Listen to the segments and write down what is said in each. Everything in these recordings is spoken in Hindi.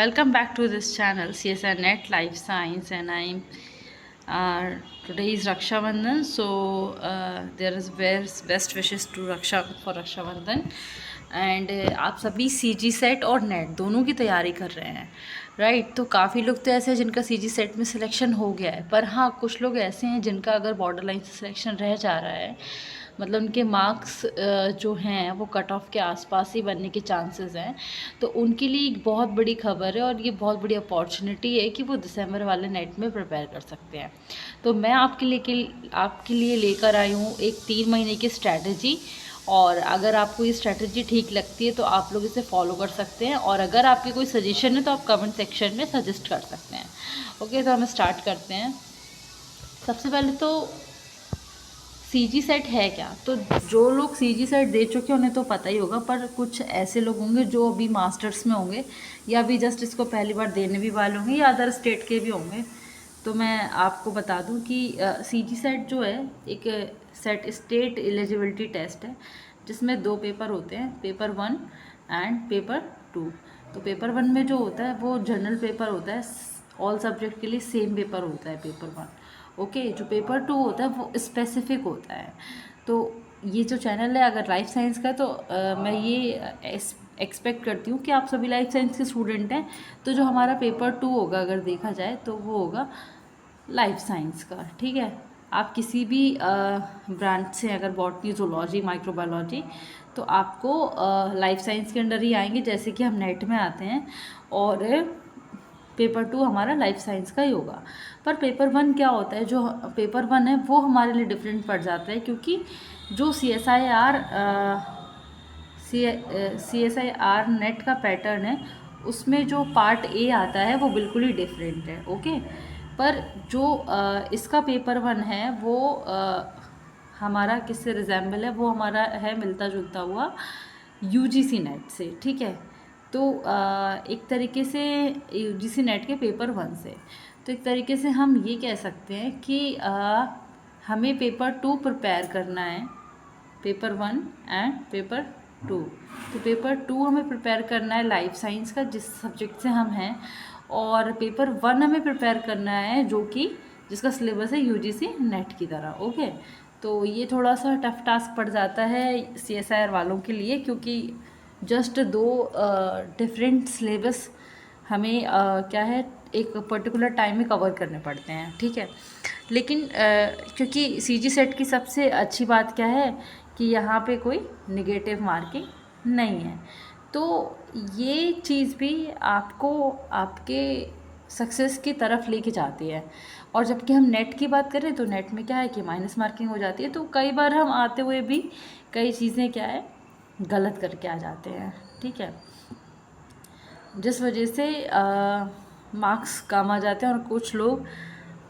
welcome back to this channel CSR Net Life Science, and I'm today is Raksha Bandhan, so there is best wishes to Raksha Bandhan and आप सभी CG सेट और नेट दोनों की तैयारी कर रहे हैं, राइट। तो काफ़ी लोग तो ऐसे हैं जिनका CG सेट में सिलेक्शन हो गया है, पर हाँ कुछ लोग ऐसे हैं जिनका अगर बॉर्डर लाइन से सिलेक्शन रह जा रहा है, मतलब उनके मार्क्स जो हैं वो कट ऑफ के आसपास ही बनने के चांसेस हैं। तो उनके लिए एक बहुत बड़ी खबर है और ये बहुत बड़ी अपॉर्चुनिटी है कि वो दिसंबर वाले नेट में प्रिपेयर कर सकते हैं। तो मैं आपके लिए लेकर आई हूँ एक 3 महीने की स्ट्रैटेजी, और अगर आपको ये स्ट्रैटेजी ठीक लगती है तो आप लोग इसे फॉलो कर सकते हैं, और अगर आपके कोई सजेशन है तो आप कमेंट सेक्शन में सजेस्ट कर सकते हैं। ओके, तो हम स्टार्ट करते हैं। सबसे पहले तो CG सेट है क्या, तो जो लोग CG सेट दे चुके हैं उन्हें तो पता ही होगा, पर कुछ ऐसे लोग होंगे जो अभी मास्टर्स में होंगे या अभी जस्ट इसको पहली बार देने भी वाले होंगे या अदर स्टेट के भी होंगे। तो मैं आपको बता दूं कि CG सेट जो है एक सेट स्टेट एलिजिबिलिटी टेस्ट है, जिसमें 2 पेपर होते हैं, पेपर 1 एंड पेपर 2। तो पेपर 1 में जो होता है वो जनरल पेपर होता है, ऑल सब्जेक्ट के लिए सेम पेपर होता है पेपर 1। ओके, जो पेपर 2 होता है वो स्पेसिफिक होता है। तो ये जो चैनल है अगर लाइफ साइंस का, तो मैं ये एक्सपेक्ट करती हूँ कि आप सभी लाइफ साइंस के स्टूडेंट हैं। तो जो हमारा पेपर 2 होगा अगर देखा जाए तो वो होगा लाइफ साइंस का, ठीक है। आप किसी भी ब्रांच से अगर बॉटनी, जूलॉजी, माइक्रोबायोलॉजी, तो आपको लाइफ साइंस के अंडर ही आएंगे, जैसे कि हम नेट में आते हैं। और पेपर 2 हमारा लाइफ साइंस का ही होगा। पर पेपर 1 क्या होता है, जो पेपर 1 है वो हमारे लिए डिफरेंट पड़ जाता है, क्योंकि जो CSIR नेट का पैटर्न है उसमें जो पार्ट ए आता है वो बिल्कुल ही डिफरेंट है। ओके, पर जो इसका पेपर 1 है वो हमारा किससे रिजेंबल है, वो हमारा है मिलता जुलता हुआ UGC नेट से, ठीक है। तो एक तरीके से UGC नेट के पेपर 1 से, तो एक तरीके से हम ये कह सकते हैं कि हमें पेपर 2 प्रिपेयर करना है, पेपर 1 एंड पेपर 2। तो पेपर 2 हमें प्रिपेयर करना है लाइफ साइंस का, जिस सब्जेक्ट से हम हैं, और पेपर 1 हमें प्रिपेयर करना है जो कि जिसका सिलेबस है UGC नेट की तरह। ओके, तो ये थोड़ा सा टफ टास्क पड़ जाता है CSIR वालों के लिए, क्योंकि जस्ट 2 डिफरेंट सिलेबस हमें क्या है एक पर्टिकुलर टाइम में कवर करने पड़ते हैं, ठीक है। लेकिन क्योंकि CG सेट की सबसे अच्छी बात क्या है कि यहाँ पे कोई नेगेटिव मार्किंग नहीं है, तो ये चीज़ भी आपको आपके सक्सेस की तरफ लेके जाती है। और जबकि हम नेट की बात करें तो नेट में क्या है कि माइनस मार्किंग हो जाती है, तो कई बार हम आते हुए भी कई चीज़ें क्या है गलत करके आ जाते हैं, ठीक है, जिस वजह से मार्क्स कम आ जाते हैं, और कुछ लोग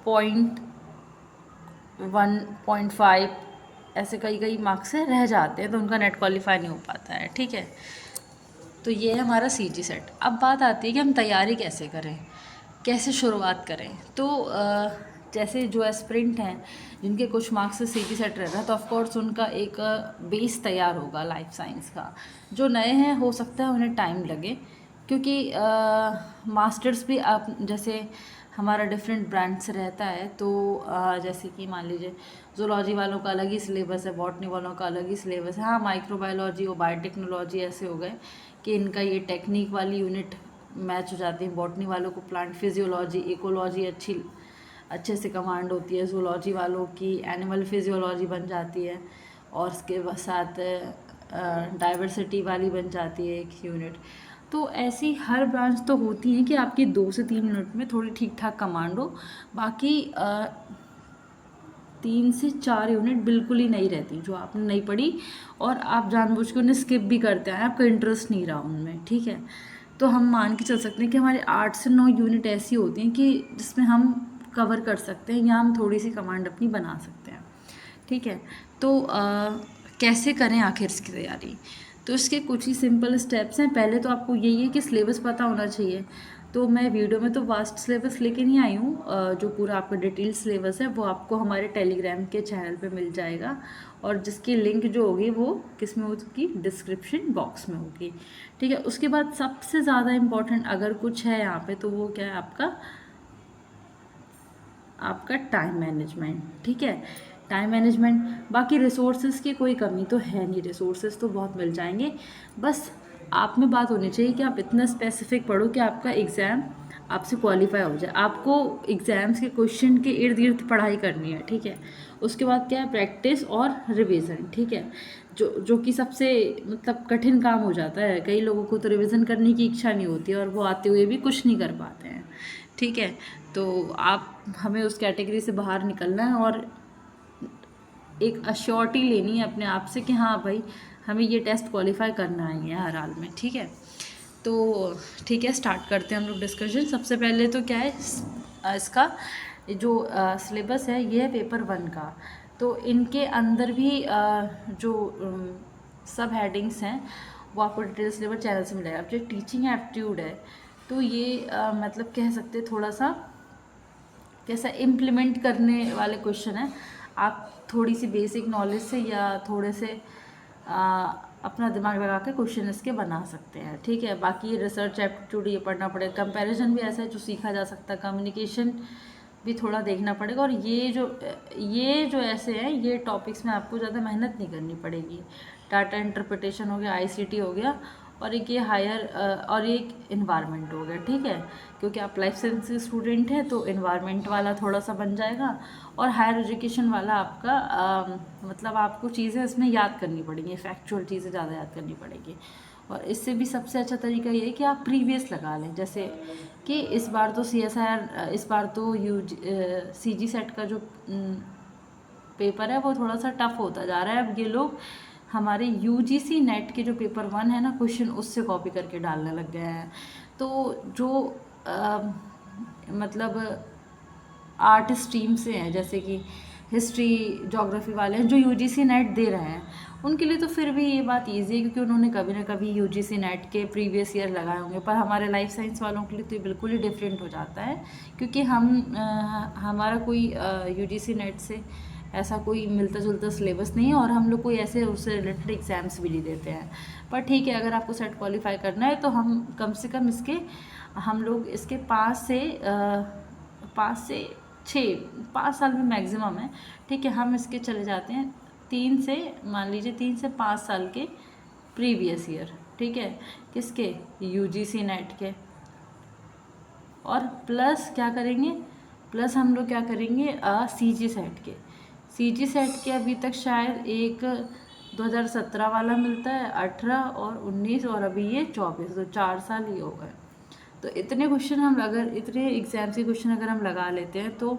0.1 0.5 ऐसे कई मार्क्स से रह जाते हैं, तो उनका नेट क्वालिफाई नहीं हो पाता है, ठीक है। तो ये है हमारा CG सेट। अब बात आती है कि हम तैयारी कैसे करें, कैसे शुरुआत करें। तो जैसे जो एस्पिरेंट हैं जिनके कुछ मार्क्स से CG सेट रह रहा है, तो ऑफकोर्स उनका एक बेस तैयार होगा लाइफ साइंस का। जो नए हैं हो सकता है उन्हें टाइम लगे, क्योंकि मास्टर्स भी आप जैसे हमारा डिफरेंट ब्रांच से रहता है, तो जैसे कि मान लीजिए जूलॉजी वालों का अलग ही सिलेबस है, बॉटनी वालों का अलग ही सिलेबस है। हाँ, माइक्रोबायोलॉजी और बायोटेक्नोलॉजी ऐसे हो गए कि इनका ये टेक्निक वाली यूनिट मैच हो जाती है। बॉटनी वालों को प्लांट फिजियोलॉजी, इकोलॉजी अच्छे से कमांड होती है, जूलॉजी वालों की एनिमल फिजियोलॉजी बन जाती है, और उसके साथ डाइवर्सिटी वाली बन जाती है एक यूनिट। तो ऐसी हर ब्रांच तो होती है कि आपकी 2 से 3 मिनट में थोड़ी ठीक ठाक कमांड हो, बाकी 3 से 4 यूनिट बिल्कुल ही नहीं रहती जो आपने नहीं पढ़ी, और आप जानबूझ के उन्हें स्किप भी करते हैं, आपका इंटरेस्ट नहीं रहा उनमें, ठीक है। तो हम मान के चल सकते हैं कि हमारे 8 से 9 यूनिट ऐसी होती हैं कि जिसमें हम कवर कर सकते हैं, या हम थोड़ी सी कमांड अपनी बना सकते हैं, ठीक है। तो कैसे करें आखिर इसकी तैयारी, तो इसके कुछ ही सिंपल स्टेप्स हैं। पहले तो आपको यही है कि सिलेबस पता होना चाहिए। तो मैं वीडियो में तो वास्ट सिलेबस लेके नहीं आई हूँ, जो पूरा आपका डिटेल सिलेबस है वो आपको हमारे टेलीग्राम के चैनल पे मिल जाएगा, और जिसकी लिंक जो होगी वो किस में होगी, डिस्क्रिप्शन बॉक्स में होगी। ठीक है, उसके बाद सबसे ज़्यादा इम्पोर्टेंट अगर कुछ है यहाँ पे तो वो क्या है, आपका टाइम मैनेजमेंट। ठीक है, टाइम मैनेजमेंट, बाकी रिसोर्सेज की कोई कमी तो है नहीं, रिसोर्सेज तो बहुत मिल जाएंगे। बस आप में बात होनी चाहिए कि आप इतना स्पेसिफिक पढ़ो कि आपका एग्ज़ाम आपसे क्वालिफाई हो जाए। आपको एग्ज़ाम्स के क्वेश्चन के इर्द गिर्द पढ़ाई करनी है। ठीक है, उसके बाद क्या है, प्रैक्टिस और रिवीजन। ठीक है, जो कि सबसे मतलब कठिन काम हो जाता है। कई लोगों को तो रिवीजन करने की इच्छा नहीं होती और वो आते हुए भी कुछ नहीं कर पाते हैं। ठीक है, तो आप हमें उस कैटेगरी से बाहर निकलना है और एक अश्योरिटी लेनी है अपने आप से कि हाँ भाई हमें ये टेस्ट क्वालिफाई करना ही है हर हाल में। ठीक है, तो ठीक है, स्टार्ट करते हैं हम लोग डिस्कशन। सबसे पहले तो क्या है, इसका जो सिलेबस है ये है पेपर 1 का। तो इनके अंदर भी जो सब हेडिंग्स हैं वो आपको डिटेल सिलेबस चैनल से मिलेगा। अब जो टीचिंग एप्टीट्यूड है तो ये मतलब कह सकते हैं थोड़ा सा कैसा इम्प्लीमेंट करने वाले क्वेश्चन हैं। आप थोड़ी सी बेसिक नॉलेज से या थोड़े से अपना दिमाग लगा के क्वेश्चन इसके बना सकते हैं। ठीक है, बाकी रिसर्च एप्टीट्यूड ये पढ़ना पड़ेगा, कंपैरिजन भी ऐसा है जो सीखा जा सकता है, कम्युनिकेशन भी थोड़ा देखना पड़ेगा। और ये जो ऐसे हैं ये टॉपिक्स में आपको ज़्यादा मेहनत नहीं करनी पड़ेगी। डाटा इंटरप्रिटेशन हो गया, आईसीटी हो गया, और एक ये हायर और एक इन्वायरमेंट हो गया। ठीक है, क्योंकि आप लाइफ साइंस के स्टूडेंट हैं तो इन्वायरमेंट वाला थोड़ा सा बन जाएगा, और हायर एजुकेशन वाला आपका मतलब आपको चीज़ें इसमें याद करनी पड़ेंगी, फैक्चुअल चीज़ें ज़्यादा याद करनी पड़ेगी। और इससे भी सबसे अच्छा तरीका ये है कि आप प्रीवियस लगा लें, जैसे कि इस बार तो CSIR, इस बार तो CG सेट का जो पेपर है वो थोड़ा सा टफ होता जा रहा है। अब ये लोग हमारे UGC नेट के जो पेपर 1 है ना क्वेश्चन, उससे कॉपी करके डालने लग गए हैं। तो जो मतलब आर्ट स्ट्रीम से हैं, जैसे कि हिस्ट्री ज्योग्राफी वाले हैं जो UGC नेट दे रहे हैं, उनके लिए तो फिर भी ये बात ईजी है क्योंकि उन्होंने कभी ना कभी UGC नेट के प्रीवियस ईयर लगाए होंगे। पर हमारे लाइफ साइंस वालों के लिए तो ये बिल्कुल ही डिफरेंट हो जाता है, क्योंकि हमारा कोई UGC नेट से ऐसा कोई मिलता जुलता सिलेबस नहीं है, और हम लोग कोई ऐसे उससे रिलेटेड एग्ज़ाम्स भी नहीं देते हैं। पर ठीक है, अगर आपको सेट क्वालिफाई करना है तो हम कम से कम हम लोग इसके 5 साल में मैक्सिमम है। ठीक है, हम इसके चले जाते हैं 3 से 5 साल के प्रीवियस ईयर। ठीक है, किसके, UGC नेट के। और प्लस क्या करेंगे, प्लस हम लोग क्या करेंगे, CG सेट के। CG सेट के अभी तक शायद एक 2017 वाला मिलता है, 18 और 19, और अभी ये 24, तो 4 साल ही हो गए। तो इतने क्वेश्चन हम अगर इतने एग्जाम्स के क्वेश्चन अगर हम लगा लेते हैं तो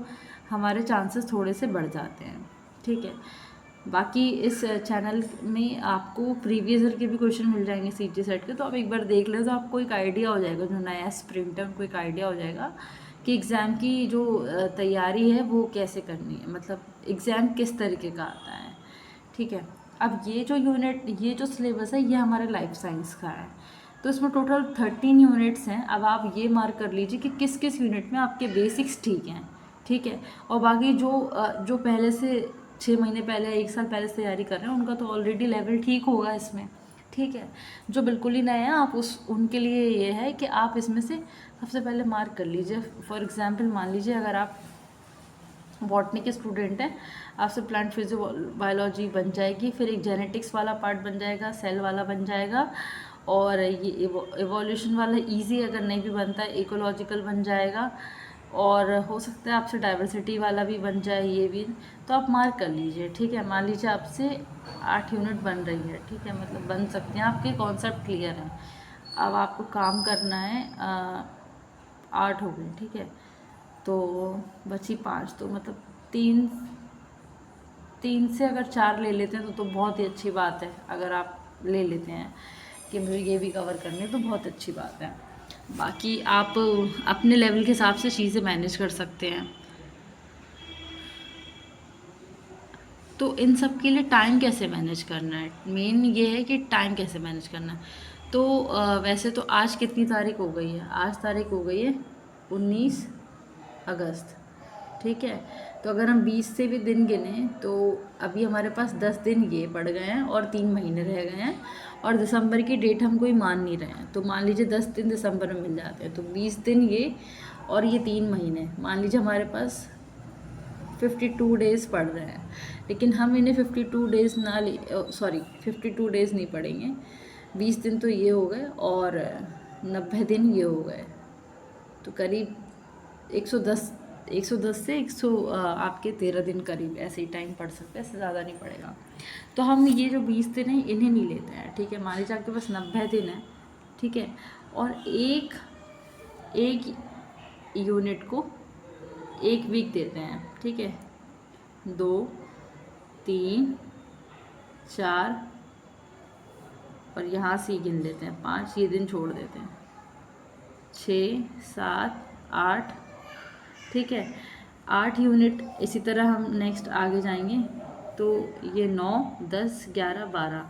हमारे चांसेस थोड़े से बढ़ जाते हैं। ठीक है, बाकी इस चैनल में आपको प्रीवियस ईयर के भी क्वेश्चन मिल जाएंगे CG सेट के, तो आप एक बार देख लें तो आपको एक आइडिया हो जाएगा, जो नया स्प्रिंट है उनको एक आइडिया हो जाएगा कि एग्ज़ाम की जो तैयारी है वो कैसे करनी है, मतलब एग्ज़ाम किस तरीके का आता है। ठीक है, अब ये जो सिलेबस है ये हमारे लाइफ साइंस का है, तो इसमें टोटल 13 यूनिट्स हैं। अब आप ये मार्क कर लीजिए कि किस किस यूनिट में आपके बेसिक्स ठीक हैं। ठीक है, और बाकी जो पहले से 6 महीने पहले, 1 साल पहले से तैयारी कर रहे हैं उनका तो ऑलरेडी लेवल ठीक होगा इसमें। ठीक है, जो बिल्कुल ही नए हैं आप उनके लिए ये है कि आप इसमें से सबसे पहले मार्क कर लीजिए। फॉर एग्जांपल मान लीजिए अगर आप बॉटनी के स्टूडेंट हैं, आपसे प्लांट फिजियोबायोलॉजी बन जाएगी, फिर एक जेनेटिक्स वाला पार्ट बन जाएगा, सेल वाला बन जाएगा, और ये इवोल्यूशन वाला इजी अगर नहीं भी बनता है इकोलॉजिकल बन जाएगा, और हो सकता है आपसे डाइवर्सिटी वाला भी बन जाए ये भी। तो आप मार्क कर लीजिए। ठीक है, मान लीजिए आपसे 8 यूनिट बन रही है। ठीक है, मतलब बन सकते हैं, आपके कॉन्सेप्ट क्लियर है। अब आपको काम करना है, 8 हो गए। ठीक है, तो बची 5, तो मतलब 3 से अगर 4 ले लेते हैं तो बहुत ही अच्छी बात है। अगर आप ले लेते हैं कि मुझे ये भी कवर करने हैं तो बहुत अच्छी बात है। बाकी आप अपने लेवल के हिसाब से चीज़ें मैनेज कर सकते हैं। तो इन सब के लिए टाइम कैसे मैनेज करना है, मेन ये है कि टाइम कैसे मैनेज करना है। तो वैसे तो आज कितनी तारीख हो गई है? आज तारीख हो गई है 19 अगस्त, ठीक है। तो अगर हम 20 से भी दिन गिने तो अभी हमारे पास 10 दिन ये पड़ गए हैं और 3 महीने रह गए हैं, और दिसंबर की डेट हम कोई मान नहीं रहे हैं। तो मान लीजिए 10 दिन दिसंबर में मिल जाते हैं, तो 20 दिन ये और ये 3 महीने, मान लीजिए हमारे पास 52 डेज़ पड़ रहे हैं। लेकिन हम इन्हें 52 डेज़ ना ले, सॉरी 52 डेज़ नहीं पढ़ेंगे। 20 दिन तो ये हो गए और 90 दिन ये हो गए, तो करीब 110 110 से 100 आपके 13 दिन करीब ऐसे ही टाइम पड़ सकता है, इससे ज़्यादा नहीं पड़ेगा। तो हम ये जो 20 दिन हैं इन्हें नहीं लेते हैं, ठीक है। मान लीजिए आपके पास 90 दिन है, ठीक है, और एक एक यूनिट को एक वीक देते हैं, ठीक है। 2 3 4 और यहाँ से ही गिन लेते हैं 5, ये दिन छोड़ देते हैं, 6 7 8, ठीक है। 8 यूनिट। इसी तरह हम नेक्स्ट आगे जाएंगे तो ये 9 10 11 12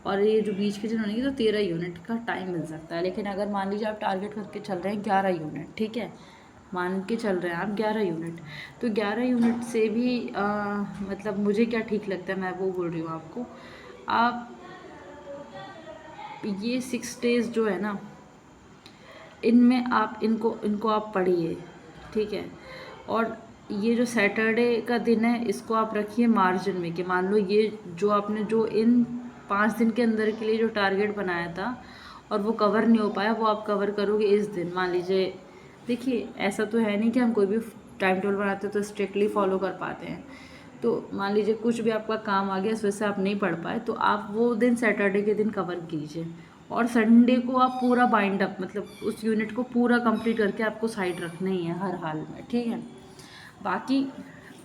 और ये जो बीच के दिन होंगे तो 13 यूनिट का टाइम मिल सकता है। लेकिन अगर मान लीजिए आप टारगेट करके चल रहे हैं 11 यूनिट, ठीक है, मान के चल रहे हैं आप 11 यूनिट, तो 11 यूनिट से भी मतलब मुझे क्या ठीक लगता है मैं वो बोल रही हूँ आपको। आप ये 6 डेज़ जो है ना, इनमें आप इनको आप पढ़िए, ठीक है। और ये जो सैटरडे का दिन है इसको आप रखिए मार्जिन में, कि मान लो ये जो आपने जो इन 5 दिन के अंदर के लिए जो टारगेट बनाया था और वो कवर नहीं हो पाया, वो आप कवर करोगे इस दिन। मान लीजिए, देखिए ऐसा तो है नहीं कि हम कोई भी टाइम टेबल बनाते तो स्ट्रिक्टली फॉलो कर पाते हैं। तो मान लीजिए कुछ भी आपका काम आ गया, इस वजह से आप नहीं पढ़ पाए, तो आप वो दिन सैटरडे के दिन कवर कीजिए, और संडे को आप पूरा बाइंड अप, मतलब उस यूनिट को पूरा कंप्लीट करके आपको साइड रखना ही है हर हाल में, ठीक है। बाकी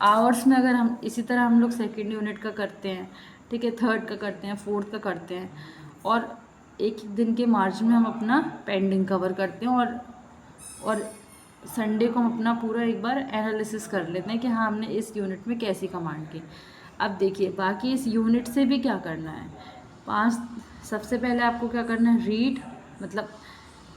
आवर्स में अगर हम इसी तरह हम लोग सेकेंड यूनिट का करते हैं, ठीक है, थर्ड का करते हैं, फोर्थ का करते हैं, और एक एक दिन के मार्जिन में हम अपना पेंडिंग कवर करते हैं, और संडे को हम अपना पूरा एक बार एनालिसिस कर लेते हैं कि हाँ हमने इस यूनिट में कैसी कमांड की। अब देखिए बाकी इस यूनिट से भी क्या करना है। 5 सबसे पहले आपको क्या करना है, रीड, मतलब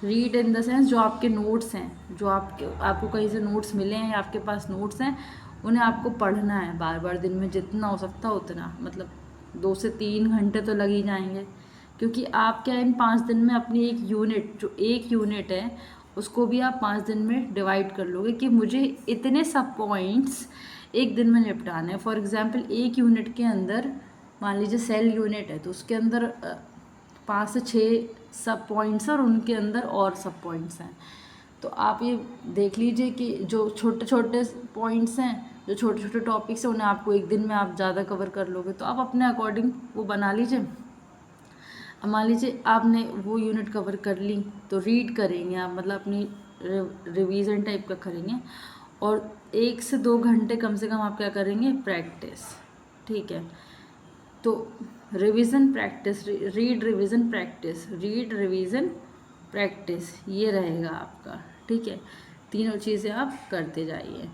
रीड इन द सेंस जो आपके नोट्स हैं, जो आपको कहीं से नोट्स मिले हैं या आपके पास नोट्स हैं, उन्हें आपको पढ़ना है बार बार, दिन में जितना हो सकता है उतना, मतलब 2 से 3 घंटे तो लग ही जाएंगे, क्योंकि आप क्या इन 5 दिन में अपनी एक यूनिट, जो एक यूनिट है उसको भी आप 5 दिन में डिवाइड कर लोगे कि मुझे इतने सब पॉइंट्स एक दिन में निपटाने हैं। फॉर एग्जांपल एक यूनिट के अंदर मान लीजिए सेल यूनिट है, तो उसके अंदर 5 से 6 सब पॉइंट्स हैं और उनके अंदर और सब पॉइंट्स हैं। तो आप ये देख लीजिए कि जो छोटे छोटे पॉइंट्स हैं, जो छोटे छोटे टॉपिक्स हैं, उन्हें आपको एक दिन में आप ज़्यादा कवर कर लोगे, तो आप अपने अकॉर्डिंग वो बना लीजिए। अब मान लीजिए आपने वो यूनिट कवर कर ली, तो रीड करेंगे आप, मतलब अपनी रिवीजन टाइप का करेंगे, और 1 से 2 घंटे कम से कम आप क्या करेंगे, प्रैक्टिस, ठीक है। तो revision practice, read revision practice, read revision practice, ये रहेगा आपका, ठीक है। तीनों चीज़ें आप करते जाइए,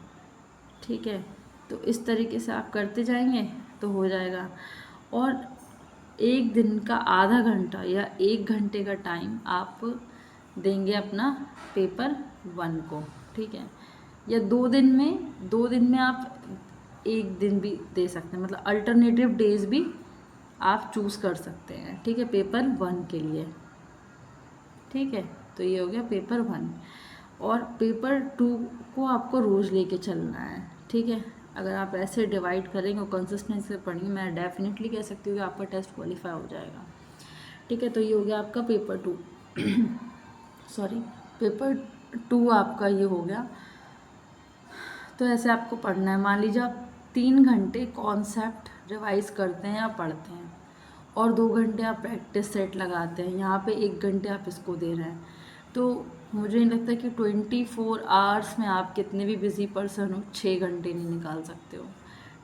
ठीक है। तो इस तरीके से आप करते जाएंगे तो हो जाएगा। और एक दिन का आधा घंटा या 1 घंटे का टाइम आप देंगे अपना पेपर 1 को, ठीक है। या 2 दिन में आप 1 दिन भी दे सकते हैं, मतलब अल्टरनेटिव डेज भी आप चूज़ कर सकते हैं, ठीक है, पेपर 1 के लिए, ठीक है। तो ये हो गया पेपर 1। और पेपर 2 को आपको रोज़ लेके चलना है, ठीक है। अगर आप ऐसे डिवाइड करेंगे और कंसिस्टेंसी से पढ़ेंगे, मैं डेफिनेटली कह सकती हूँ कि आपका टेस्ट क्वालिफाई हो जाएगा, ठीक है। तो ये हो गया आपका पेपर 2 सॉरी पेपर 2 आपका ये हो गया। तो ऐसे आपको पढ़ना है। मान लीजिए आप 3 घंटे कॉन्सेप्ट रिवाइज करते हैं या पढ़ते हैं, और 2 घंटे आप प्रैक्टिस सेट लगाते हैं, यहाँ पे 1 घंटे आप इसको दे रहे हैं, तो मुझे नहीं लगता कि 24 आवर्स में आप कितने भी बिजी पर्सन हो 6 घंटे नहीं निकाल सकते हो,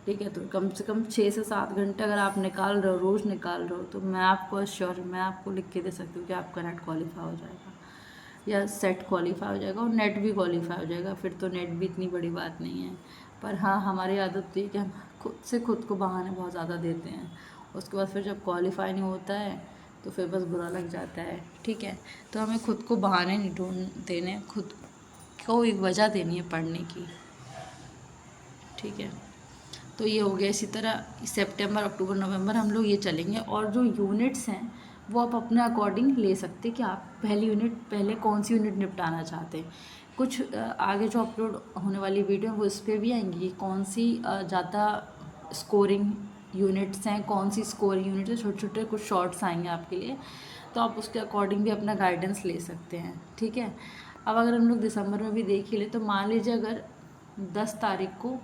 ठीक है। तो कम से कम 6 से 7 घंटे अगर आप निकाल रहे हो, रोज़ निकाल रहे हो, तो मैं आपको श्योर, मैं आपको लिख के दे सकती हूँ कि आपका नेट क्वालिफाई हो जाएगा, या सेट क्वालिफाई हो जाएगा, और नेट भी क्वालिफाई हो जाएगा। फिर तो नेट भी इतनी बड़ी बात नहीं है। पर हाँ, हमारी आदत थी कि हम खुद को बहाने बहुत ज़्यादा देते हैं, उसके बाद फिर जब क्वालिफाई नहीं होता है तो फिर बस बुरा लग जाता है, ठीक है। तो हमें खुद को बहाने नहीं ढूंढ देने, खुद को एक वजह देनी है पढ़ने की, ठीक है। तो ये हो गया। इसी तरह सितंबर, अक्टूबर, नवंबर हम लोग ये चलेंगे। और जो यूनिट्स हैं वो आप अपने अकॉर्डिंग ले सकते हैं कि आप पहली यूनिट पहले कौन सी यूनिट निपटाना चाहते हैं। कुछ आगे जो अपलोड होने वाली वीडियो वो इस पर भी आएंगी, कौन सी ज़्यादा स्कोरिंग यूनिट्स हैं, कौन सी स्कोरिंग यूनिट है, छोटे छोटे कुछ शॉर्ट्स आएंगे आपके लिए, तो आप उसके अकॉर्डिंग भी अपना गाइडेंस ले सकते हैं, ठीक है। अब अगर हम लोग दिसंबर में भी देख ही ले तो मान लीजिए अगर 10 तारीख को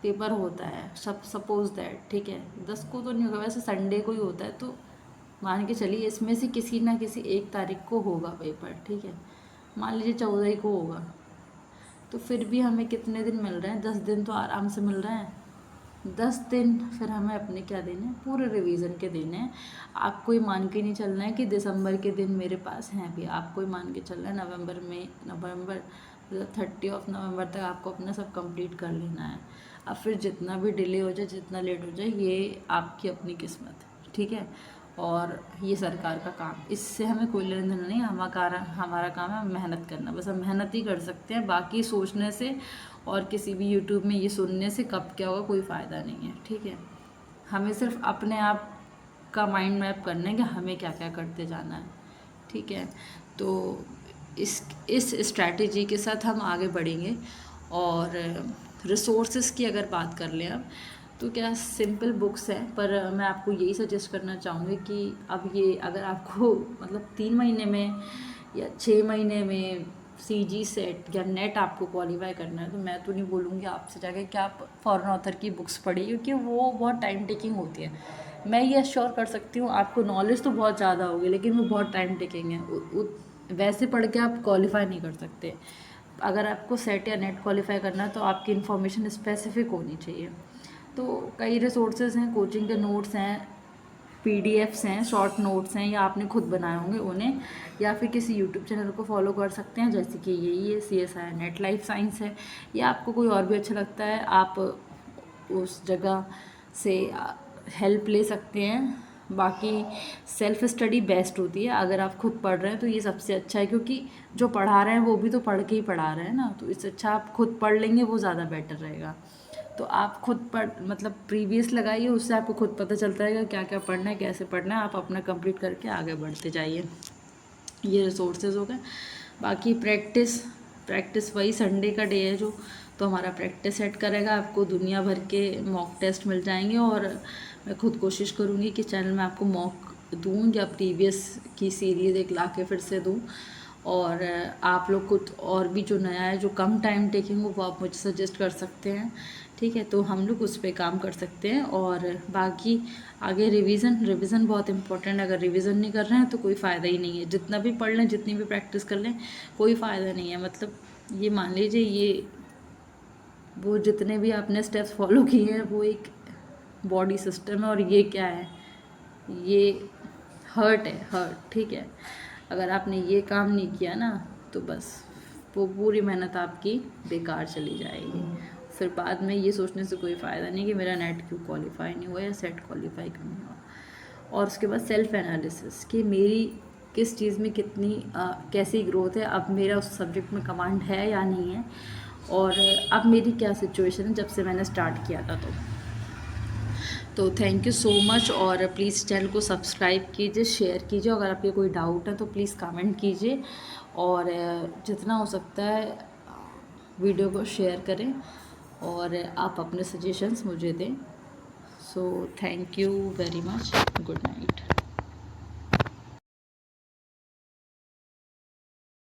पेपर होता है, सपोज दैट, ठीक है, 10 को तो नहीं होगा, वैसे संडे को ही होता है, तो मान के चलिए इसमें से किसी ना किसी 1 तारीख को होगा पेपर, ठीक है। मान लीजिए 14 को होगा, तो फिर भी हमें कितने दिन मिल रहे हैं? 10 दिन तो आराम से मिल रहे हैं। 10 दिन फिर हमें अपने क्या देने हैं? पूरे रिवीजन के देने हैं। आपको ये मान के नहीं चलना है कि दिसंबर के दिन मेरे पास हैं भी, आपको ही मान के चलना है नवंबर मतलब 30 नवंबर तक आपको अपना सब कंप्लीट कर लेना है। अब फिर जितना भी डिले हो जाए, जितना लेट हो जाए, ये आपकी अपनी किस्मत है, ठीक है। और ये सरकार का काम, इससे हमें कोई लेना देना नहीं। हमारा काम है मेहनत करना, बस हम मेहनत ही कर सकते हैं। बाकी सोचने से और किसी भी यूट्यूब में ये सुनने से कब क्या होगा कोई फ़ायदा नहीं है, ठीक है। हमें सिर्फ अपने आप का माइंड मैप करना है कि हमें क्या क्या करते जाना है, ठीक है। तो इस स्ट्रैटेजी के साथ हम आगे बढ़ेंगे। और रिसोर्सेज की अगर बात कर लें अब, तो क्या सिंपल बुक्स हैं, पर मैं आपको यही सजेस्ट करना चाहूँगी कि अब ये अगर आपको मतलब 3 महीने में या 6 महीने में CG सेट या नेट आपको क्वालिफाई करना है, तो मैं तो नहीं बोलूँगी आपसे जाके कि आप फॉरेन ऑथर की बुक्स पढ़िए, क्योंकि वो बहुत टाइम टेकिंग होती है। मैं ये एश्योर कर सकती हूँ, आपको नॉलेज तो बहुत ज़्यादा होगी लेकिन वो बहुत टाइम टेकिंग है। वैसे पढ़ के आप क्वालिफाई नहीं कर सकते। अगर आपको सेट या नेट क्वालिफाई करना है तो आपकी इन्फॉर्मेशन स्पेसिफिक होनी चाहिए। तो कई रिसोर्सेज हैं, कोचिंग के नोट्स हैं, PDFs हैं, शॉर्ट नोट्स हैं, या आपने खुद बनाए होंगे उन्हें, या फिर किसी यूट्यूब चैनल को फॉलो कर सकते हैं, जैसे कि यही है CSI नेट लाइफ साइंस है, या आपको कोई और भी अच्छा लगता है आप उस जगह से हेल्प ले सकते हैं। बाकी सेल्फ स्टडी बेस्ट होती है। अगर आप खुद पढ़ रहे हैं तो ये सबसे अच्छा है, क्योंकि जो पढ़ा रहे हैं वो भी तो पढ़ के ही पढ़ा रहे हैं ना, तो इससे अच्छा आप खुद पढ़ लेंगे, वो ज़्यादा बेटर रहेगा। तो आप खुद पढ़ मतलब प्रीवियस लगाइए, उससे आपको खुद पता चलता रहेगा क्या क्या पढ़ना है, कैसे पढ़ना है, आप अपना कंप्लीट करके आगे बढ़ते जाइए। ये रिसोर्सेज हो गए। बाकी प्रैक्टिस वही संडे का डे है जो, तो हमारा प्रैक्टिस सेट करेगा, आपको दुनिया भर के मॉक टेस्ट मिल जाएंगे। और मैं खुद कोशिश करूँगी कि चैनल में आपको मॉक दूँ या प्रीवियस की सीरीज़ एक ला के फिर से दूँ। और आप लोग कुछ और भी जो नया है, जो कम टाइम टेकिंग हो, वो आप मुझे सजेस्ट कर सकते हैं, ठीक है। तो हम लोग उस पर काम कर सकते हैं। और बाकी आगे रिवीजन बहुत इंपॉर्टेंट है। अगर रिवीजन नहीं कर रहे हैं तो कोई फ़ायदा ही नहीं है। जितना भी पढ़ लें, जितनी भी प्रैक्टिस कर लें, कोई फ़ायदा नहीं है। मतलब ये मान लीजिए, ये वो जितने भी आपने स्टेप्स फॉलो किए हैं वो एक बॉडी सिस्टम है, और ये क्या है, ये हर्ट है, ठीक है। अगर आपने ये काम नहीं किया ना तो बस वो पूरी मेहनत आपकी बेकार चली जाएगी। फिर बाद में ये सोचने से कोई फ़ायदा नहीं कि मेरा नेट क्यों क्वालिफाई नहीं हुआ या सेट क्वालिफाई क्यों नहीं हुआ। और उसके बाद सेल्फ एनालिसिस कि मेरी किस चीज़ में कितनी कैसी ग्रोथ है, अब मेरा उस सब्जेक्ट में कमांड है या नहीं है, और अब मेरी क्या सिचुएशन है जब से मैंने स्टार्ट किया था। तो थैंक यू सो मच। और प्लीज़ चैनल को सब्सक्राइब कीजिए, शेयर कीजिए। अगर आपके कोई डाउट है तो प्लीज़ कमेंट कीजिए, और जितना हो सकता है वीडियो को शेयर करें, और आप अपने सजेशंस मुझे दें। So thank you very much, good night.